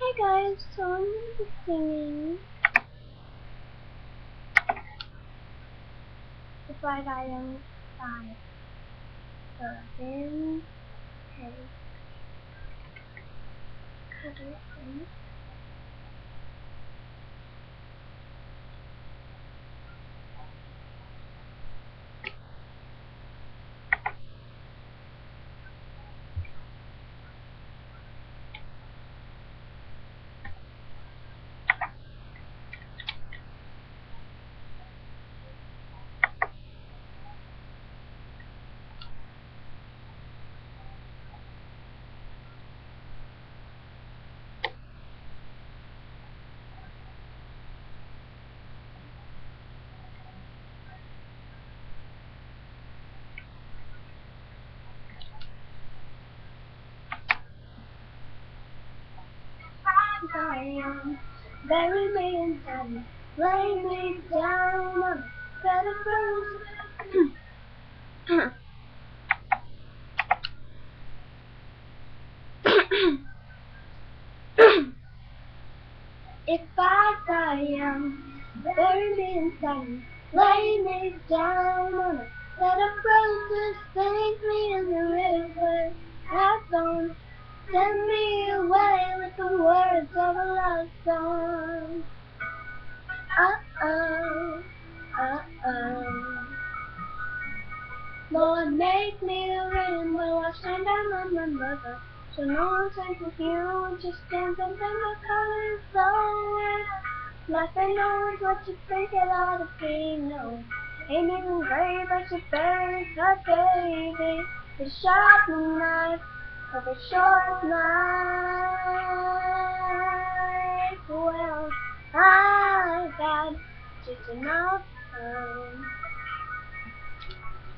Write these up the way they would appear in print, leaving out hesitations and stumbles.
Hi guys, so I'm going to be singing the 5 items by Urban Hey Cutter. I am bury me in sand, lay me down on a bed of roses. If I die young, bury me in sand, lay me down on a bed of roses, sink me in the river, have gone, send me away with the words of a love song. Uh-oh, uh-oh. Lord, make me a rainbow, I shine down on my mother, so no one takes with you, just dance and then the colors flow. Life ain't always what you think it ought to be, no. Ain't even grave I should bury her baby. The sharp knife of a short knife. Well, I've had just enough time.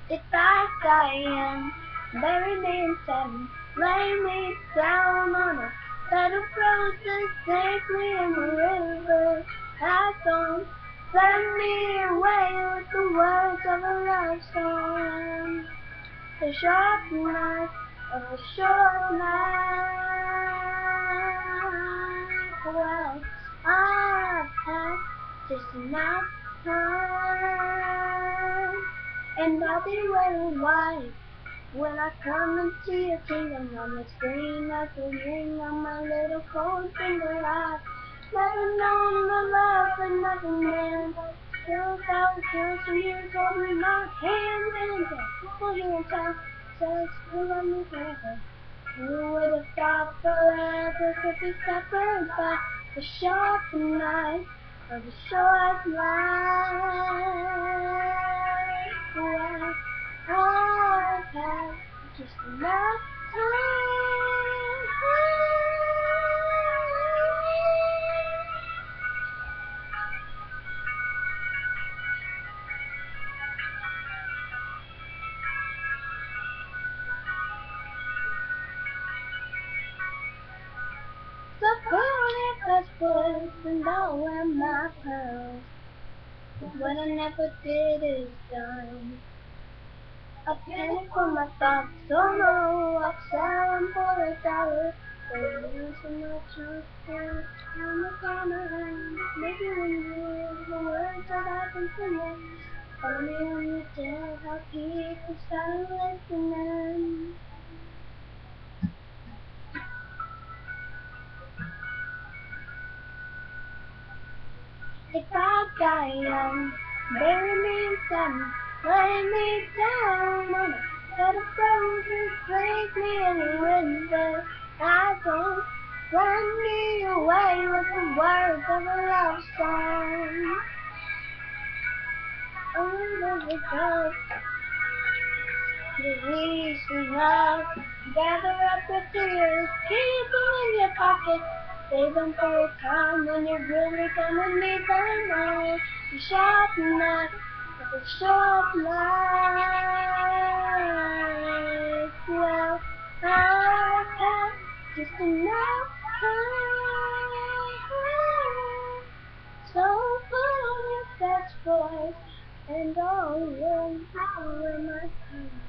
If I die young, bury me in sand, lay me down on a bed of roses, take me in the river, have gone, send me away with the words of a love song. The sharp knife of a short knife. Well, I've had just enough time. And I'll be wearing white when I come into your kingdom on the screen of the ring on my little cold finger. I've never known the love for nothing, man. Still got girls from years old with my hand and hold you in time, says you love me forever. Who would have thought forever could be separate by the sharp knife of a short life? Well, I've had just enough time. So put on your best clothes and I'll wear my pearls. What I never did is done. A penny for my thoughts, so low, I'll sell 'em for $1. They use so much of it, on the corner. Maybe when you hear the words that I've been singing, only when you're dead, how people start listening. If I die young, bury me in sand, lay me down on a bed of roses, drink me in the river, I don't run me away with the words of a love song. Under the dust, the reason up, gather up your tears, keep them in your pocket. Save them for a time when you're really gonna need them all. The sharp knife of a short life. Well, I've had just enough time. So put on your best voice and I'll wear my pearls.